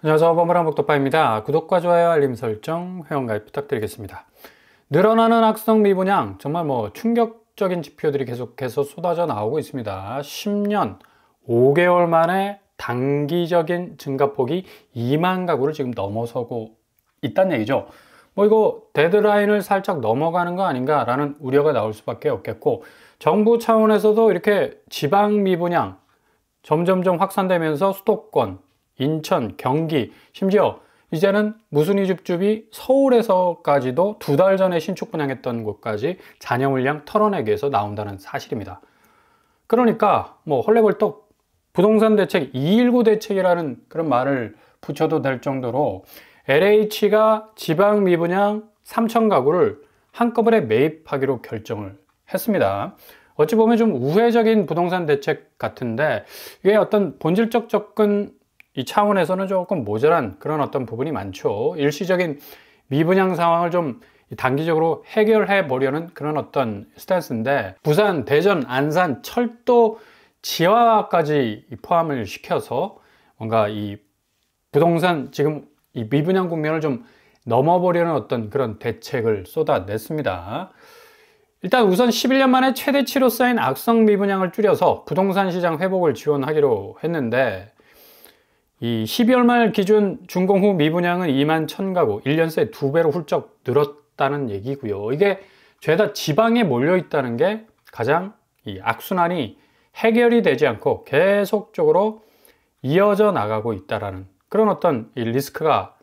안녕하세요. 버블한복덕파입니다. 구독과 좋아요, 알림 설정, 회원가입 부탁드리겠습니다. 늘어나는 악성 미분양, 정말 충격적인 지표들이 계속해서 쏟아져 나오고 있습니다. 10년 5개월 만에 단기적인 증가폭이 2만 가구를 지금 넘어서고 있다는 얘기죠. 이거 데드라인을 살짝 넘어가는 거 아닌가라는 우려가 나올 수밖에 없겠고, 정부 차원에서도 이렇게 지방 미분양 점점점 확산되면서 수도권, 인천, 경기, 심지어 이제는 무순위 줍줍이 서울에서까지도 2달 전에 신축 분양했던 곳까지 잔여 물량 털어내기 위해서 나온다는 사실입니다. 그러니까 헐레벌떡 부동산 대책 219 대책이라는 그런 말을 붙여도 될 정도로 LH가 지방 미분양 3천 가구를 한꺼번에 매입하기로 결정을 했습니다. 어찌 보면 좀 우회적인 부동산 대책 같은데, 이게 어떤 본질적 접근 이 차원에서는 조금 모자란 그런 어떤 부분이 많죠. 일시적인 미분양 상황을 좀 단기적으로 해결해 보려는 그런 어떤 스탠스인데, 부산, 대전, 안산, 철도, 지하까지 포함을 시켜서 뭔가 이 부동산 지금 이 미분양 국면을 좀 넘어보려는 어떤 그런 대책을 쏟아냈습니다. 일단 우선 11년 만에 최대치로 쌓인 악성 미분양을 줄여서 부동산 시장 회복을 지원하기로 했는데, 이 12월 말 기준 준공 후 미분양은 2만 1천 가구, 1년 새 2배로 훌쩍 늘었다는 얘기고요. 이게 죄다 지방에 몰려 있다는 게 가장 이 악순환이 해결이 되지 않고 계속적으로 이어져 나가고 있다라는 그런 어떤 이 리스크가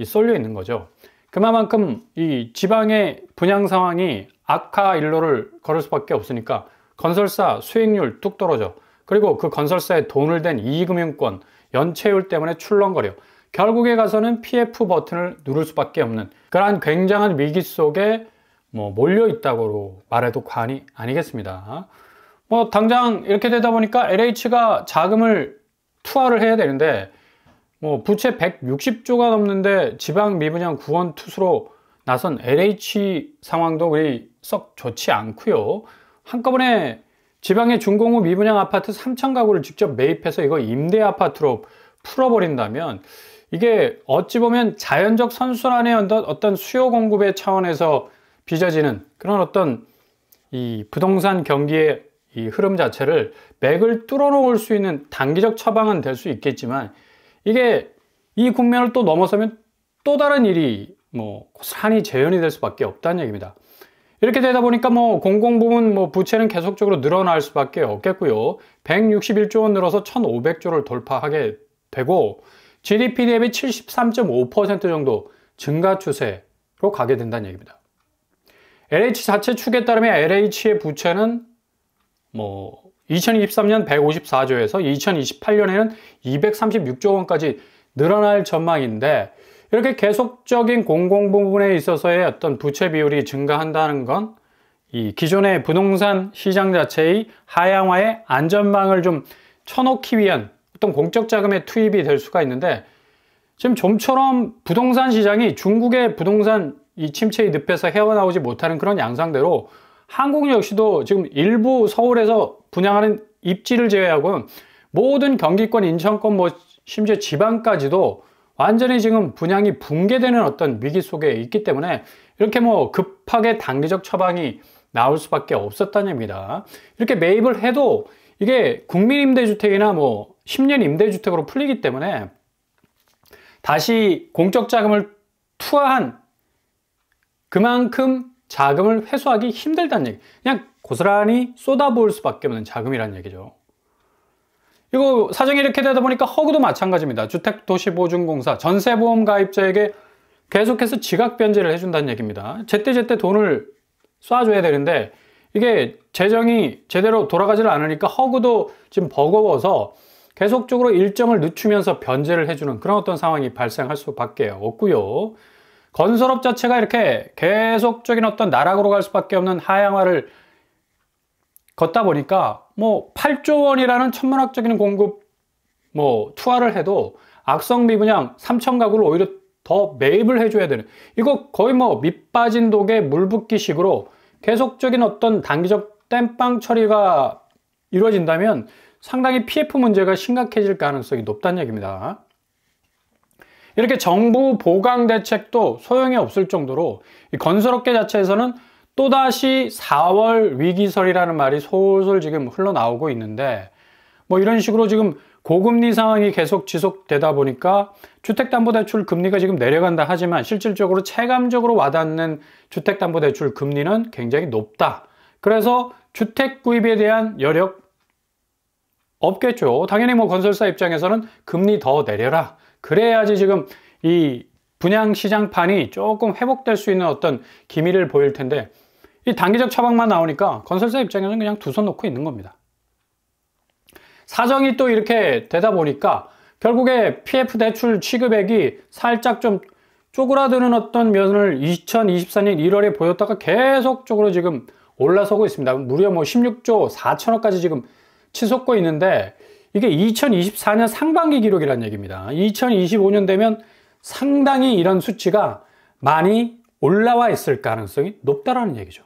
쏠려 있는 거죠. 그만큼 이 지방의 분양 상황이 악화 일로를 걸을 수밖에 없으니까 건설사 수익률 뚝 떨어져, 그리고 그 건설사에 돈을 댄 이금융권 연체율 때문에 출렁거려 결국에 가서는 PF 버튼을 누를 수밖에 없는 그러한 굉장한 위기 속에 몰려 있다고 말해도 과언이 아니겠습니다. 당장 이렇게 되다 보니까 LH가 자금을 투하를 해야 되는데, 부채 160조가 넘는데 지방 미분양 구원 투수로 나선 LH 상황도 그리 썩 좋지 않고요. 한꺼번에 지방의 준공 후 미분양 아파트 3천 가구를 직접 매입해서 이거 임대 아파트로 풀어버린다면, 이게 어찌 보면 자연적 선순환의 어떤 수요 공급의 차원에서 빚어지는 그런 어떤 이 부동산 경기의 이 흐름 자체를 맥을 뚫어놓을 수 있는 단기적 처방은 될 수 있겠지만, 이게 이 국면을 또 넘어서면 또 다른 일이 고스란히 재현이 될 수밖에 없다는 얘기입니다. 이렇게 되다 보니까 공공부문 부채는 계속적으로 늘어날 수밖에 없겠고요. 161조 원 늘어서 1,500조를 돌파하게 되고, GDP 대비 73.5% 정도 증가 추세로 가게 된다는 얘기입니다. LH 자체 축에 따르면 LH의 부채는 2023년 154조에서 2028년에는 236조 원까지 늘어날 전망인데, 이렇게 계속적인 공공부문에 있어서의 어떤 부채 비율이 증가한다는 건 이 기존의 부동산 시장 자체의 하향화의 안전망을 좀 쳐놓기 위한 어떤 공적 자금의 투입이 될 수가 있는데, 지금 좀처럼 부동산 시장이 중국의 부동산 이 침체의 늪에서 헤어나오지 못하는 그런 양상대로 한국 역시도 지금 일부 서울에서 분양하는 입지를 제외하고는 모든 경기권, 인천권, 심지어 지방까지도 완전히 지금 분양이 붕괴되는 어떤 위기 속에 있기 때문에 이렇게 급하게 단기적 처방이 나올 수밖에 없었다는 얘기입니다. 이렇게 매입을 해도 이게 국민임대주택이나 10년 임대주택으로 풀리기 때문에 다시 공적 자금을 투하한 그만큼 자금을 회수하기 힘들다는 얘기. 그냥 고스란히 쏟아부을 수밖에 없는 자금이라는 얘기죠. 이거 사정이 이렇게 되다 보니까 허구도 마찬가지입니다. 주택도시보증공사 전세보험 가입자에게 계속해서 지각 변제를 해준다는 얘기입니다. 제때제때 돈을 쏴줘야 되는데, 이게 재정이 제대로 돌아가지를 않으니까 허구도 지금 버거워서 계속적으로 일정을 늦추면서 변제를 해주는 그런 어떤 상황이 발생할 수밖에 없고요. 건설업 자체가 이렇게 계속적인 어떤 나락으로 갈 수밖에 없는 하향화를 걷다 보니까 8조 원이라는 천문학적인 공급 투하를 해도 악성 미분양 3천 가구를 오히려 더 매입을 해줘야 되는, 이거 거의 밑 빠진 독에 물 붓기 식으로 계속적인 어떤 단기적 땜빵 처리가 이루어진다면 상당히 PF 문제가 심각해질 가능성이 높다는 얘기입니다. 이렇게 정부 보강 대책도 소용이 없을 정도로 이 건설업계 자체에서는 또다시 4월 위기설이라는 말이 솔솔 지금 흘러나오고 있는데, 뭐 이런 식으로 지금 고금리 상황이 계속 지속되다 보니까 주택담보대출 금리가 지금 내려간다 하지만 실질적으로 체감적으로 와닿는 주택담보대출 금리는 굉장히 높다. 그래서 주택 구입에 대한 여력 없겠죠. 당연히 뭐 건설사 입장에서는 금리 더 내려라. 그래야지 지금 이 분양시장판이 조금 회복될 수 있는 어떤 기미를 보일 텐데, 이 단기적 처방만 나오니까 건설사 입장에서는 그냥 두 손 놓고 있는 겁니다. 사정이 또 이렇게 되다 보니까 결국에 PF 대출 취급액이 살짝 좀 쪼그라드는 어떤 면을 2024년 1월에 보였다가 계속적으로 지금 올라서고 있습니다. 무려 뭐 16조 4천억까지 지금 치솟고 있는데, 이게 2024년 상반기 기록이라는 얘기입니다. 2025년 되면 상당히 이런 수치가 많이 올라와 있을 가능성이 높다라는 얘기죠.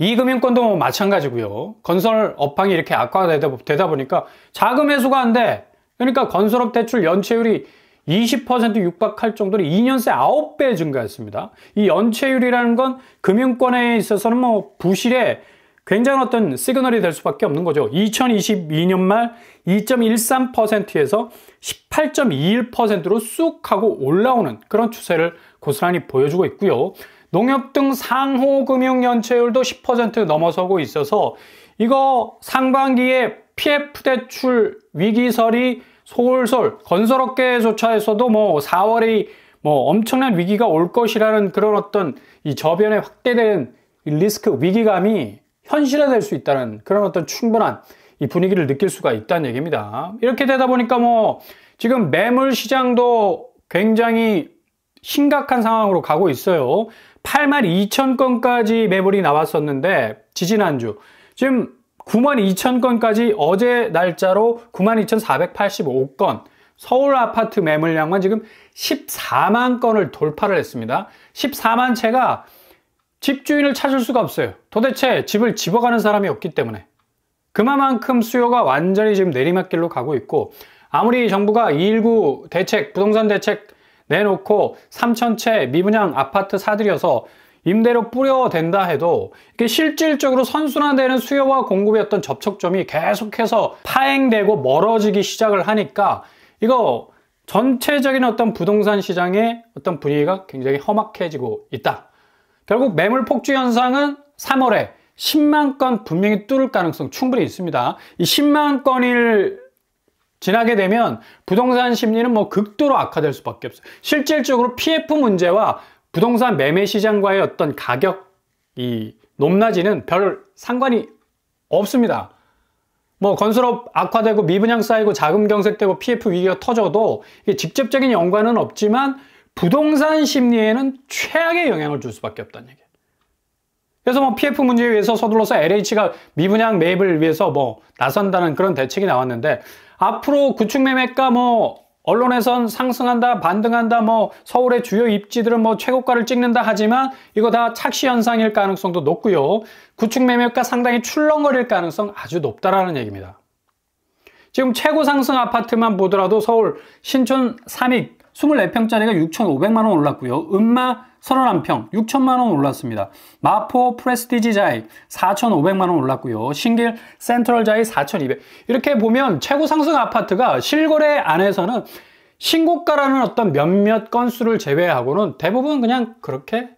이금융권도 마찬가지고요. 건설 업황이 이렇게 악화되다 보니까 자금 회수가 안 돼. 그러니까 건설업 대출 연체율이 20% 육박할 정도로 2년 새 9배 증가했습니다. 이 연체율이라는 건 금융권에 있어서는 뭐 부실의 굉장한 어떤 시그널이 될 수밖에 없는 거죠. 2022년 말 2.13%에서 18.21%로 쑥 하고 올라오는 그런 추세를 고스란히 보여주고 있고요. 농협 등 상호금융 연체율도 10% 넘어서고 있어서 이거 상반기에 PF 대출 위기설이 솔솔 건설업계조차에서도 뭐 4월이 뭐 엄청난 위기가 올 것이라는 그런 어떤 이 저변에 확대된 리스크 위기감이 현실화될 수 있다는 그런 어떤 충분한 이 분위기를 느낄 수가 있다는 얘기입니다. 이렇게 되다 보니까 뭐 지금 매물 시장도 굉장히 심각한 상황으로 가고 있어요. 82,000건까지 매물이 나왔었는데 지지난주 지금 92,000건까지 어제 날짜로 92,485건, 서울 아파트 매물량만 지금 14만 건을 돌파를 했습니다. 14만 채가 집주인을 찾을 수가 없어요. 도대체 집을 집어가는 사람이 없기 때문에. 그만큼 수요가 완전히 지금 내리막길로 가고 있고, 아무리 정부가 219 대책, 부동산 대책 내놓고 3,000채 미분양 아파트 사들여서 임대료 뿌려댄다 해도 이게 실질적으로 선순환되는 수요와 공급의 어떤 접촉점이 계속해서 파행되고 멀어지기 시작을 하니까 이거 전체적인 어떤 부동산 시장의 어떤 분위기가 굉장히 험악해지고 있다. 결국 매물 폭주 현상은 3월에 10만 건 분명히 뚫을 가능성 충분히 있습니다. 이 10만 건을 지나게 되면 부동산 심리는 뭐 극도로 악화될 수밖에 없어요. 실질적으로 PF 문제와 부동산 매매 시장과의 어떤 가격이 높낮이는 별 상관이 없습니다. 뭐 건설업 악화되고 미분양 쌓이고 자금 경색되고 PF 위기가 터져도 이게 직접적인 연관은 없지만 부동산 심리에는 최악의 영향을 줄 수밖에 없다는 얘기예요. 그래서 뭐 PF 문제에 의해서 서둘러서 LH가 미분양 매입을 위해서 뭐 나선다는 그런 대책이 나왔는데, 앞으로 구축 매매가 뭐 언론에선 상승한다, 반등한다, 뭐 서울의 주요 입지들은 뭐 최고가를 찍는다 하지만 이거 다 착시 현상일 가능성도 높고요. 구축 매매가 상당히 출렁거릴 가능성 아주 높다라는 얘기입니다. 지금 최고 상승 아파트만 보더라도 서울 신촌 삼익 24평짜리가 6,500만 원 올랐고요. 음마 31평 6천만 원 올랐습니다. 마포 프레스티지 자이 4,500만 원 올랐고요. 신길 센트럴 자이 4,200. 이렇게 보면 최고 상승 아파트가 실거래 안에서는 신고가라는 어떤 몇몇 건수를 제외하고는 대부분 그냥 그렇게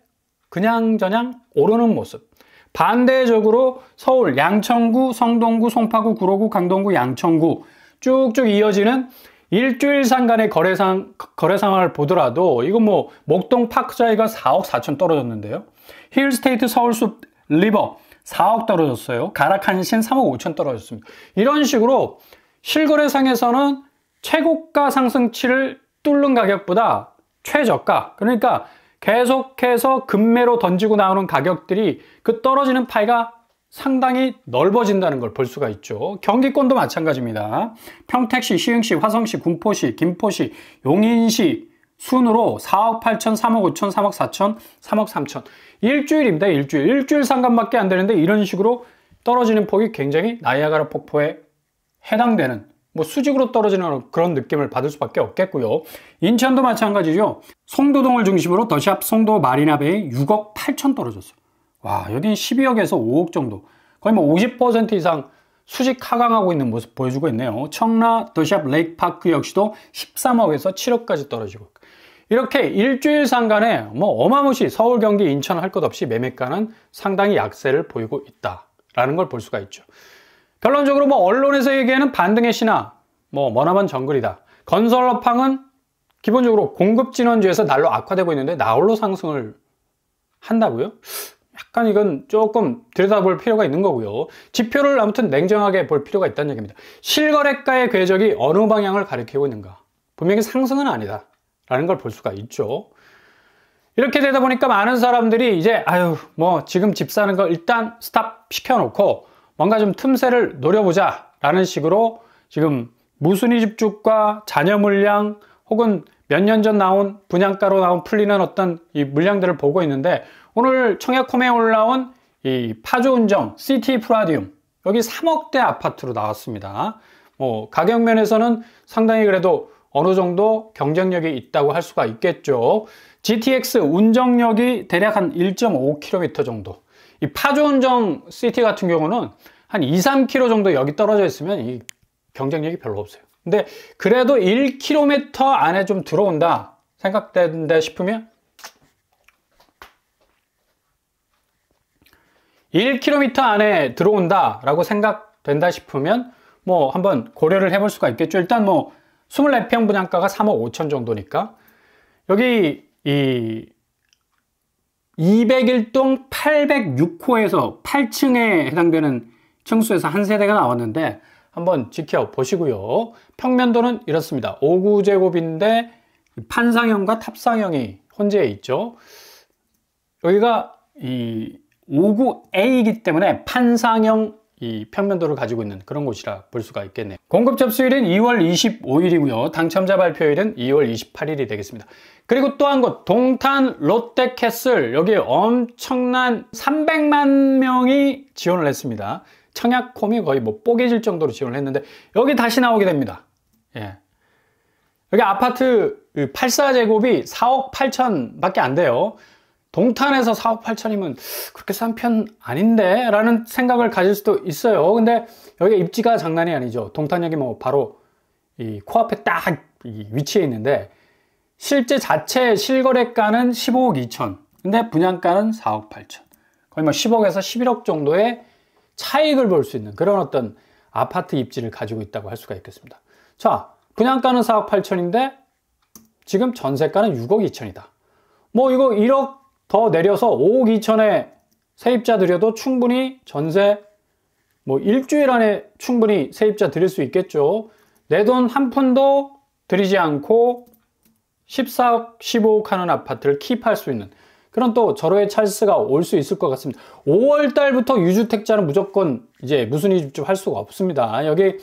그냥저냥 오르는 모습. 반대적으로 서울 양천구, 성동구, 송파구, 구로구, 강동구, 양천구 쭉쭉 이어지는 일주일 상간의 거래 상황을 보더라도 이거 뭐 목동 파크자이가 4억 4천 떨어졌는데요. 힐스테이트 서울숲 리버 4억 떨어졌어요. 가락한신 3억 5천 떨어졌습니다. 이런 식으로 실거래상에서는 최고가 상승치를 뚫는 가격보다 최저가, 그러니까 계속해서 급매로 던지고 나오는 가격들이 그 떨어지는 파이가 상당히 넓어진다는 걸 볼 수가 있죠. 경기권도 마찬가지입니다. 평택시, 시흥시, 화성시, 군포시, 김포시, 용인시 순으로 4억 8천, 3억 5천, 3억 4천, 3억 3천. 일주일입니다. 일주일 상간밖에 안 되는데 이런 식으로 떨어지는 폭이 굉장히 나이아가라 폭포에 해당되는 뭐 수직으로 떨어지는 그런 느낌을 받을 수밖에 없겠고요. 인천도 마찬가지죠. 송도동을 중심으로 더샵 송도 마리나베이 6억 8천 떨어졌어요. 와, 여긴 12억에서 5억 정도. 거의 뭐 50% 이상 수직 하강하고 있는 모습 보여주고 있네요. 청라 더샵 레이크파크 역시도 13억에서 7억까지 떨어지고. 이렇게 일주일 상간에 뭐 어마무시 서울, 경기, 인천 할 것 없이 매매가는 상당히 약세를 보이고 있다라는 걸 볼 수가 있죠. 결론적으로 뭐 언론에서 얘기하는 반등의 신화, 뭐 머나먼 정글이다. 건설업황은 기본적으로 공급진원주에서 날로 악화되고 있는데 나홀로 상승을 한다고요? 약간 이건 조금 들여다볼 필요가 있는 거고요. 지표를 아무튼 냉정하게 볼 필요가 있다는 얘기입니다. 실거래가의 궤적이 어느 방향을 가리키고 있는가? 분명히 상승은 아니다 라는 걸 볼 수가 있죠. 이렇게 되다 보니까 많은 사람들이 이제 뭐 지금 집 사는 거 일단 스탑 시켜놓고 뭔가 좀 틈새를 노려보자 라는 식으로 지금 무순위 집주가 잔여 물량 혹은 몇 년 전 나온 분양가로 나온 풀리는 어떤 이 물량들을 보고 있는데, 오늘 청약홈에 올라온 이 파주운정 시티 프라디움 여기 3억대 아파트로 나왔습니다. 뭐 가격 면에서는 상당히 그래도 어느 정도 경쟁력이 있다고 할 수가 있겠죠. GTX 운정역이 대략 한 1.5km 정도. 이 파주운정 시티 같은 경우는 한 2, 3km 정도 여기 떨어져 있으면 이 경쟁력이 별로 없어요. 근데 그래도 1km 안에 좀 들어온다 생각된다 싶으면 1km 안에 들어온다 라고 생각된다 싶으면 뭐 한번 고려를 해볼 수가 있겠죠. 일단 뭐 24평 분양가가 3억 5천 정도니까 여기 이 201동 806호에서 8층에 해당되는 층수에서 한 세대가 나왔는데 한번 지켜보시고요. 평면도는 이렇습니다. 5구제곱인데 판상형과 탑상형이 혼재해 있죠. 여기가 이 59A이기 때문에 판상형 이 평면도를 가지고 있는 그런 곳이라 볼 수가 있겠네요. 공급 접수일은 2월 25일이고요. 당첨자 발표일은 2월 28일이 되겠습니다. 그리고 또 한 곳, 동탄 롯데캐슬, 여기 엄청난 300만 명이 지원을 했습니다. 청약홈이 거의 뭐 뽀개질 정도로 지원을 했는데 여기 다시 나오게 됩니다. 예. 여기 아파트 84제곱이 4억 8천 밖에 안 돼요. 동탄에서 4억 8천이면 그렇게 싼 편 아닌데? 라는 생각을 가질 수도 있어요. 근데 여기 입지가 장난이 아니죠. 동탄역이 뭐 바로 이 코앞에 딱 위치해 있는데 실제 자체 실거래가는 15억 2천. 근데 분양가는 4억 8천. 거의 뭐 10억에서 11억 정도의 차익을 볼 수 있는 그런 어떤 아파트 입지를 가지고 있다고 할 수가 있겠습니다. 자, 분양가는 4억 8천인데 지금 전세가는 6억 2천이다. 뭐 이거 1억 더 내려서 5억 2천에 세입자 들여도 충분히 전세 뭐 일주일 안에 충분히 세입자 드릴 수 있겠죠. 내 돈 한 푼도 들이지 않고 14억, 15억 하는 아파트를 킵할 수 있는 그런 또 절호의 찬스가 올 수 있을 것 같습니다. 5월 달부터 유주택자는 무조건 이제 무순위 집중 할 수가 없습니다. 여기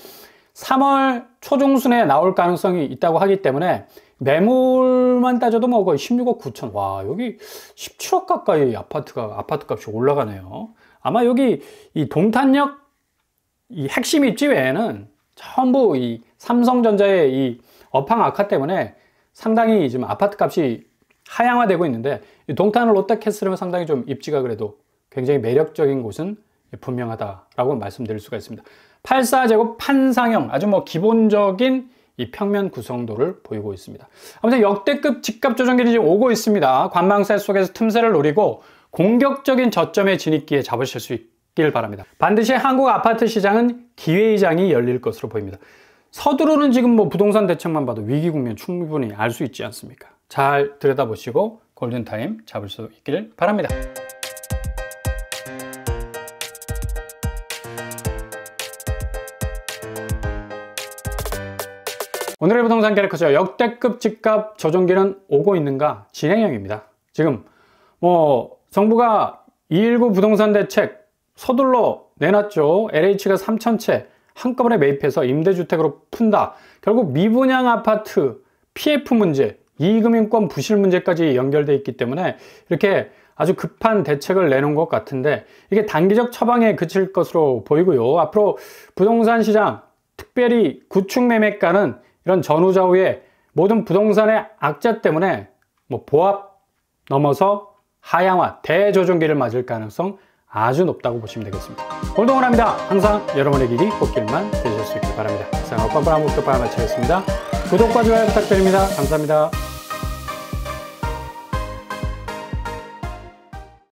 3월 초중순에 나올 가능성이 있다고 하기 때문에 매물만 따져도 뭐 거의 16억 9천. 와, 여기 17억 가까이 아파트 값이 올라가네요. 아마 여기 이 동탄역 이 핵심 입지 외에는 전부 이 삼성전자의 이 업황 악화 때문에 상당히 지금 아파트 값이 하향화되고 있는데 이 동탄 롯데캐슬은 상당히 좀 입지가 그래도 굉장히 매력적인 곳은 분명하다라고 말씀드릴 수가 있습니다. 84제곱 판상형 아주 뭐 기본적인 이 평면 구성도를 보이고 있습니다. 아무튼 역대급 집값 조정기이 지금 오고 있습니다. 관망세 속에서 틈새를 노리고 공격적인 저점의 진입기에 잡으실 수 있길 바랍니다. 반드시 한국 아파트 시장은 기회의장이 열릴 것으로 보입니다. 서두르는 지금 뭐 부동산 대책만 봐도 위기 국면 충분히 알 수 있지 않습니까? 잘 들여다보시고 골든타임 잡을 수 있기를 바랍니다. 오늘의 부동산 캐릭터죠. 역대급 집값 조정기는 오고 있는가? 진행형입니다. 지금 뭐 정부가 219 부동산 대책 서둘러 내놨죠. LH가 3,000채 한꺼번에 매입해서 임대주택으로 푼다. 결국 미분양 아파트 PF 문제, 이익금융권 부실 문제까지 연결되어 있기 때문에 이렇게 아주 급한 대책을 내놓은 것 같은데 이게 단기적 처방에 그칠 것으로 보이고요. 앞으로 부동산 시장 특별히 구축 매매가는 이런 전후좌우의 모든 부동산의 악재 때문에 뭐 보합 넘어서 하향화, 대조정기를 맞을 가능성 아주 높다고 보시면 되겠습니다. 오늘도 응원합니다. 항상 여러분의 길이 꽃길만 되실 수 있길 바랍니다. 이상 뻔뻔한 목표 파마 마치겠습니다. 구독과 좋아요 부탁드립니다. 감사합니다.